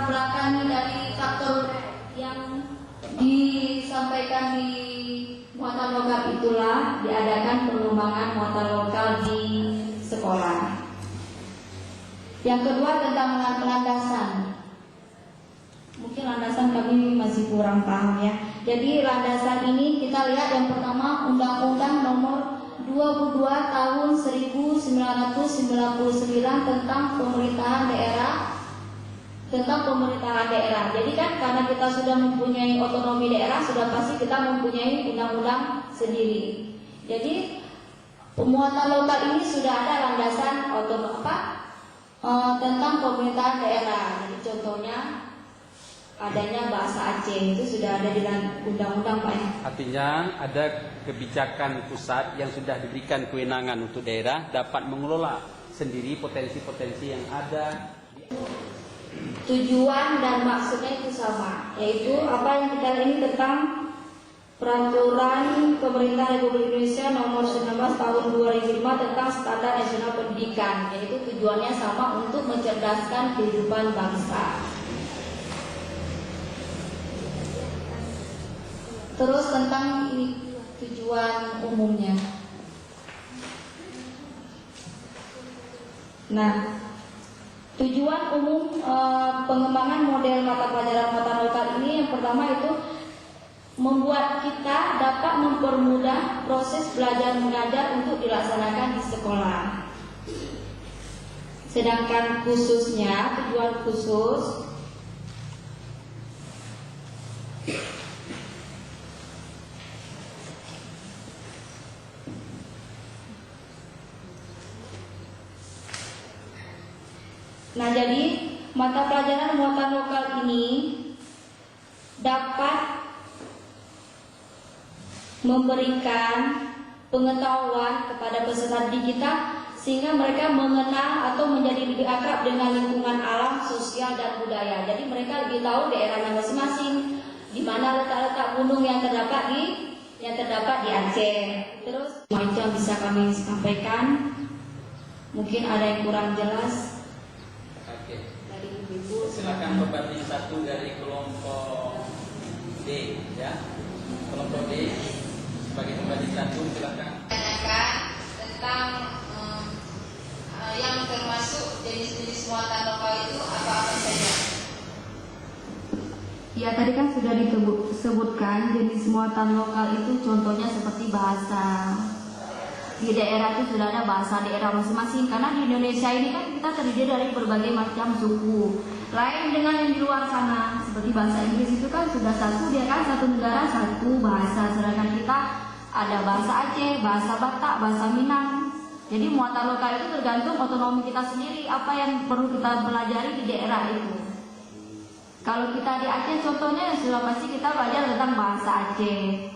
belakangi dari faktor yang disampaikan di muatan lokal itulah diadakan pengembangan muatan lokal di sekolah. Yang kedua tentang landasan. Mungkin landasan kami masih kurang paham ya. Jadi landasan ini kita lihat yang pertama Undang-Undang Nomor 22 Tahun 1999 tentang pemerintahan daerah. Jadi kan karena kita sudah mempunyai otonomi daerah, sudah pasti kita mempunyai undang-undang sendiri. Jadi pemuatan lokal ini sudah ada landasan tentang pemerintahan daerah. Jadi contohnya adanya bahasa Aceh itu sudah ada di undang-undang Pak. Artinya ada kebijakan pusat yang sudah diberikan kewenangan untuk daerah dapat mengelola sendiri potensi-potensi yang ada. Tujuan dan maksudnya itu sama, yaitu apa yang kita lihat ini tentang Peraturan Pemerintah Republik Indonesia Nomor 19 Tahun 2005 tentang Standar Nasional Pendidikan, yaitu tujuannya sama untuk mencerdaskan kehidupan bangsa. Terus tentang ini tujuan umumnya. Nah, tujuan umum pengembangan model mata pelajaran muatan lokal ini yang pertama itu membuat kita dapat mempermudah proses belajar mengajar untuk dilaksanakan di sekolah. Sedangkan khususnya tujuan khusus nah, jadi mata pelajaran muatan lokal ini dapat memberikan pengetahuan kepada peserta didik kita sehingga mereka mengenal atau menjadi lebih akrab dengan lingkungan alam, sosial dan budaya. Jadi mereka lebih tahu daerahnya masing-masing, di mana letak-letak gunung yang terdapat di Aceh. Terus macam bisa kami sampaikan. Mungkin ada yang kurang jelas. Dari ibu-ibu Silakan pembanding satu dari kelompok D, ya. Kelompok D sebagai pembanding satu, silakan. Tanyakan tentang yang termasuk jenis-jenis muatan lokal itu apa-apa saja. Ya, tadi kan sudah disebutkan jenis muatan lokal itu contohnya seperti bahasa. Di daerah itu sudah ada bahasa daerah masing-masing, karena di Indonesia ini kan kita terdiri dari berbagai macam suku. Lain dengan yang di luar sana, seperti bahasa Inggris itu kan sudah satu, dia kan satu negara satu bahasa. Sedangkan kita ada bahasa Aceh, bahasa Batak, bahasa Minang. Jadi muatan lokal itu tergantung otonomi kita sendiri, apa yang perlu kita pelajari di daerah itu. Kalau kita di Aceh contohnya sudah pasti kita belajar tentang bahasa Aceh,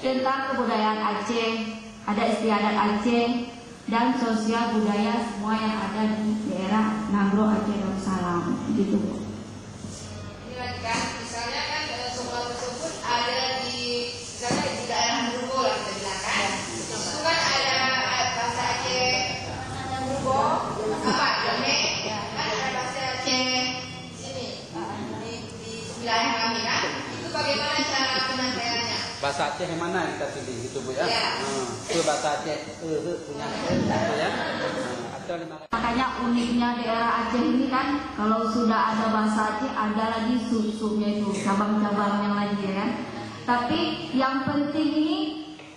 tentang kebudayaan Aceh, ada istiadat Aceh dan sosial budaya semua yang ada di daerah Nagro Aceh Darussalam gitu. Ini lagi kan, misalnya kan semua tersebut ada di misalnya di daerah Murbo lah kita bilang kan. Itu kan ada bahasa Aceh Murbo, apa Jone, kan ada bahasa Aceh sini di wilayah kami kan. Itu bagaimana cara penyampaiannya? Bahasa Aceh yang mana yang kita pilih gitu Bu ya? Ya. Itu bahasa Aceh punya gitu ya. Atau Makanya uniknya daerah Aceh ini kan kalau sudah ada bahasa Aceh ada lagi sub-subnya itu, cabang-cabang yang lain ya kan. Tapi yang penting ini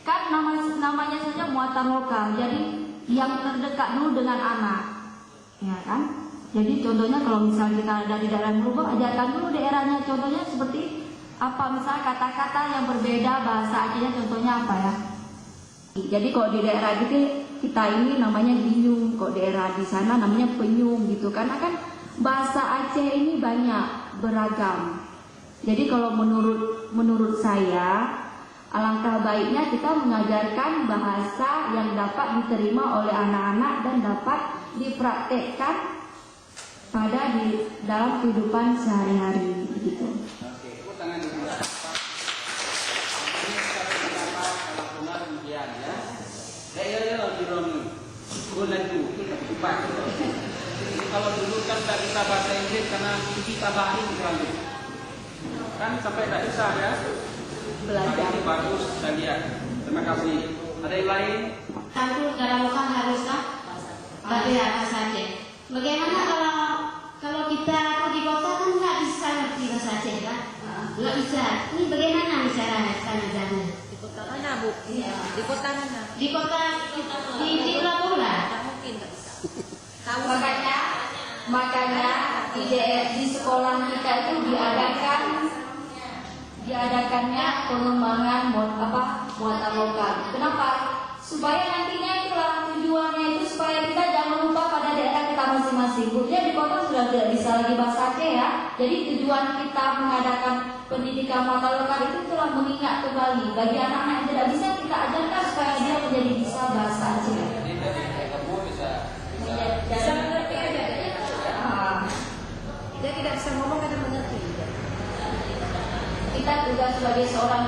kan namanya saja muatan lokal. Jadi yang terdekat dulu dengan anak. Ya kan? Jadi contohnya kalau misal kita ada di daerah Murubah, ajarkan dulu daerahnya, contohnya seperti apa, misal kata-kata yang berbeda bahasa Acehnya contohnya apa ya. Jadi kalau di daerah gitu kita ini namanya ginyung, kok daerah di sana namanya penyung gitu. Karena kan bahasa Aceh ini banyak beragam. Jadi kalau menurut saya alangkah baiknya kita mengajarkan bahasa yang dapat diterima oleh anak-anak dan dapat dipraktekkan dalam kehidupan sehari-hari gitu. Oke, tangan dulu. Ini sekarang kenapa kalau benar demikian ya? Daerahnya lagi romi, guna itu cepat. Kalau dulu kan tak kita bahasa Inggris kan sana kita bahin selalu. Kan sampai tak bisa ya. Belajar. Ini bagus kita lihat. Terima kasih. Ada yang lain? Satu dalam lokal haruskah bagi bahasa Aceh? Bagaimana kalau kita di kota kan nggak bisa ngerti bahasa Aceh kan? Nggak bisa. Ini bagaimana cara ngajarnya? Di kota mana, Bu? Iya. Di kota mana? Di kota di Labuan. Tak mungkin nggak bisa. Tahu Makanya di sekolah kita itu diadakannya pengembangan muatan lokal. Kenapa? Supaya nantinya itulah tujuannya itu supaya kita jangan lupa pada daerah kita masing-masing. Buktinya di kota sudah tidak bisa lagi bahasa Aceh ya. Jadi tujuan kita mengadakan pendidikan muatan lokal itu telah mengingat kembali bagi anak-anak yang tidak bisa kita ajarkan supaya dia menjadi bisa bahasa Aceh. bisa mengerti aja. Ah, Dia tidak bisa ngomong karena mengerti. kita juga sebagai seorang